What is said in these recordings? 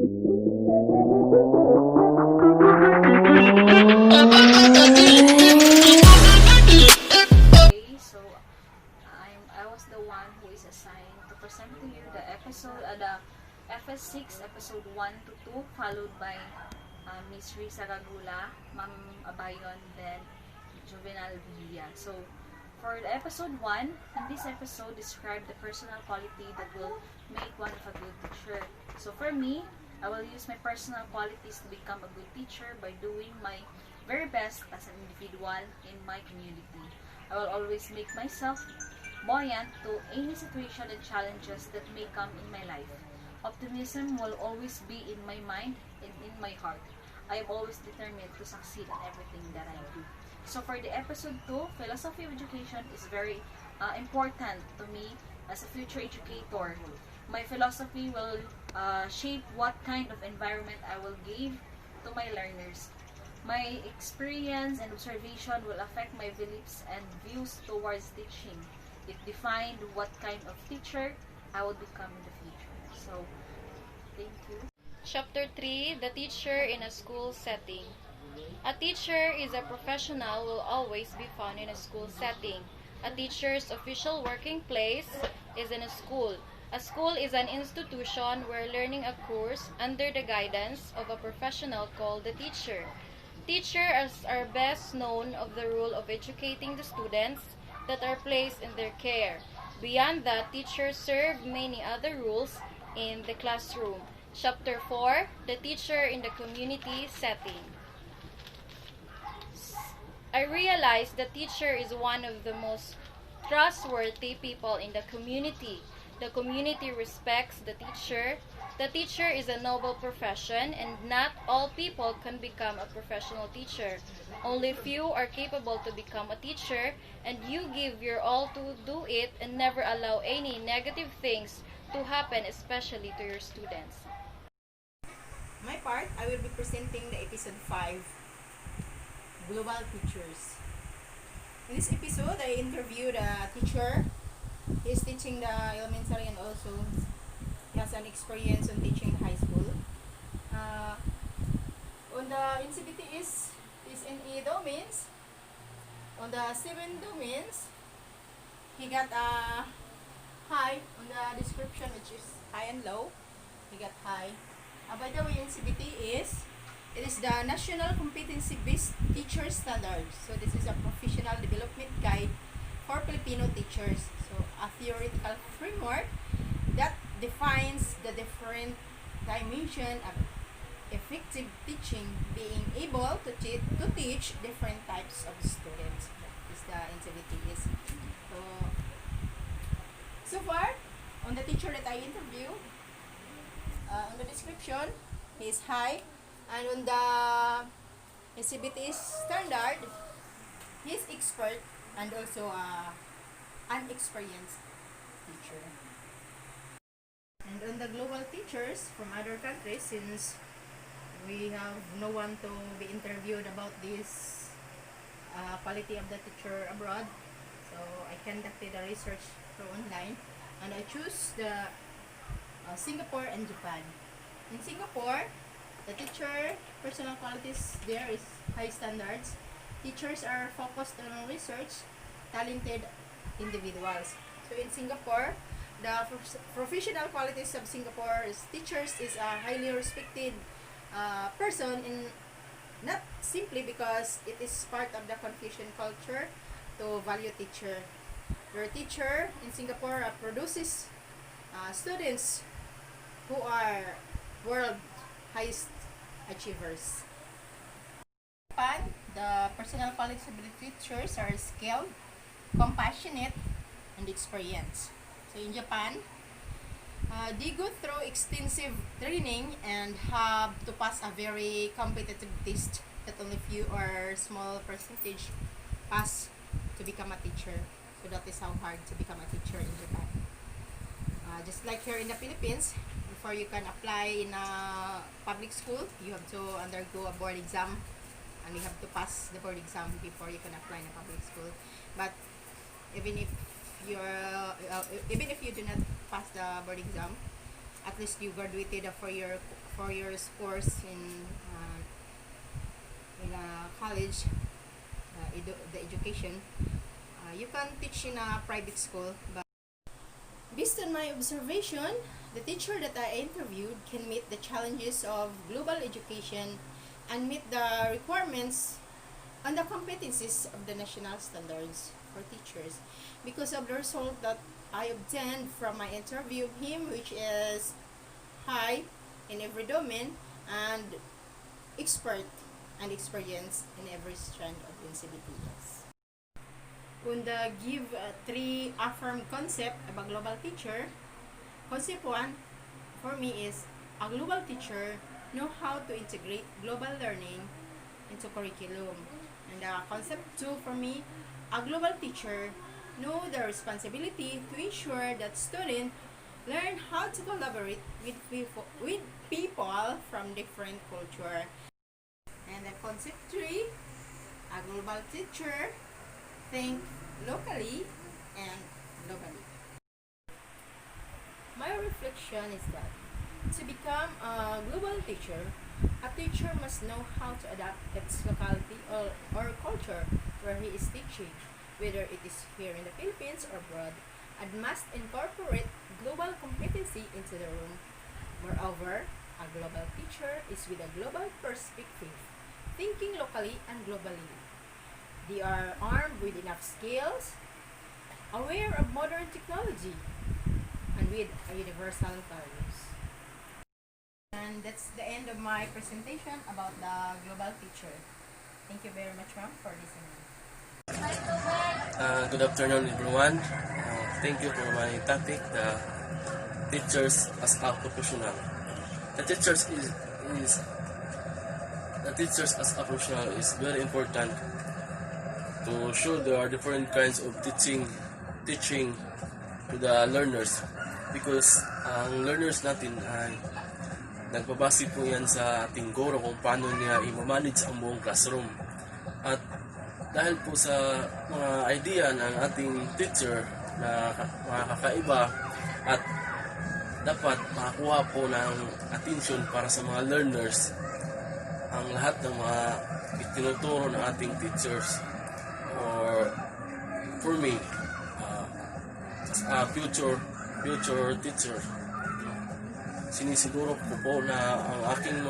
So I was the one who is assigned to present to you the FS6 episode 1 to 2, followed by Miss Risa Gagula, Ma'am Abayon, then Juvenal Villa. So for the episode 1, in this episode describe the personal quality that will make one of a good teacher. So for me, I will use my personal qualities to become a good teacher by doing my very best as an individual in my community. I will always make myself buoyant to any situation and challenges that may come in my life. Optimism will always be in my mind and in my heart. I am always determined to succeed in everything that I do. So for the episode 2, philosophy of education is very important to me as a future educator. My philosophy will shape what kind of environment I will give to my learners. My experience and observation will affect my beliefs and views towards teaching. It defined what kind of teacher I will become in the future. So, thank you. Chapter 3, The Teacher in a School Setting. A teacher is a professional will always be found in a school setting. A teacher's official working place is in a school. A school is an institution where learning occurs under the guidance of a professional called the teacher. Teachers are best known of the role of educating the students that are placed in their care. Beyond that, teachers serve many other roles in the classroom. Chapter 4, The Teacher in the Community Setting. I realized the teacher is one of the most trustworthy people in the community. The community respects the teacher. The teacher is a noble profession, and not all people can become a professional teacher. Only few are capable to become a teacher, and you give your all to do it and never allow any negative things to happen, especially to your students. My part, I will be presenting the episode 5, Global Teachers. In this episode, I interviewed a teacher. He is teaching the elementary and also he has an experience on teaching high school. On the NCBT is in E domains. On the 7 domains, he got a high on the description, which is high and low. He got high. By the way, NCBT it is the National Competency-Based Teacher Standard. So this is a professional development guide for Filipino teachers. So a theoretical framework that defines the different dimension of effective teaching, being able to teach different types of students. That is the NCBT is. So far, on the teacher that I interviewed, on the description, he is high, and on the NCBT standard, he is expert and also an experienced teacher. And on the global teachers from other countries, since we have no one to be interviewed about this quality of the teacher abroad, so I conducted a research through online, and I choose the Singapore and Japan. In Singapore, the teacher personal qualities there is high standards. Teachers are focused on research, talented individuals. So in Singapore, the professional qualities of Singapore's teachers is a highly respected person, in not simply because it is part of the Confucian culture to value teacher. Your teacher in Singapore produces students who are world highest achievers. In Japan, the personal qualities of the teachers are skilled, compassionate, and experienced. So in Japan, they go through extensive training and have to pass a very competitive test that only few or small percentage pass to become a teacher. So that is how hard to become a teacher in Japan. Just like here in the Philippines, before you can apply in a public school, you have to undergo a board exam, and you have to pass the board exam before you can apply in a public school. But even if you do not pass the board exam, at least you graduated a 4 years course in college, the education. You can teach in a private school, but based on my observation, the teacher that I interviewed can meet the challenges of global education and meet the requirements and the competencies of the national standards for teachers because of the result that I obtained from my interview of him, which is high in every domain and expert and experience in every strand of NCBTS. Und give 3 affirmed concept about global teacher. Concept 1 for me is a global teacher know how to integrate global learning into curriculum. And concept 2 for me, a global teacher know the responsibility to ensure that students learn how to collaborate with people from different culture. And the concept 3, a global teacher think locally and globally. My reflection is that to become a global teacher, a teacher must know how to adapt its locality or culture where he is teaching, whether it is here in the Philippines or abroad, and must incorporate global competency into the room. Moreover, a global teacher is with a global perspective, thinking locally and globally. They are armed with enough skills, aware of modern technology, and with a universal values. And that's the end of my presentation about the global teacher. Thank you very much, ma'am, for listening. Good afternoon, everyone. Thank you for my topic, the teachers as a professional. The teachers as a professional is very important to show there are different kinds of teaching to the learners because ang learners natin ay nagbabase po yan sa ating guro kung paano niya i-manage ang buong classroom. At dahil po sa mga idea ng ating teacher na mga kakaiba at dapat makakuha po ng attention para sa mga learners ang lahat ng mga itinuturo ng ating teachers. Or for me, as a future teacher, sinisiguro ko po na ang aking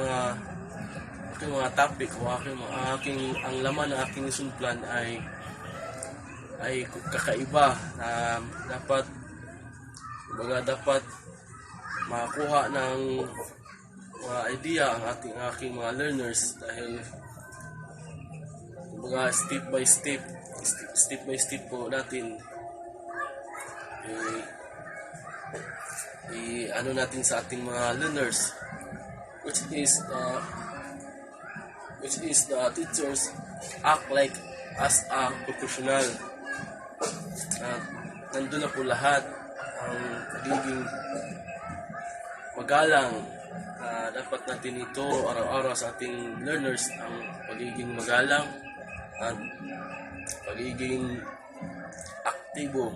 mga topic o ang laman ng aking lesson plan ay kakaiba na dapat makakuha ng mga idea ang aking mga learners dahil step by step po natin ano natin sa ating mga learners, which is the teachers act like as a professional. Nandun na po lahat ang pagiging magalang. Dapat natin ito araw-araw sa ating learners, ang pagiging magalang at pagiging aktibo.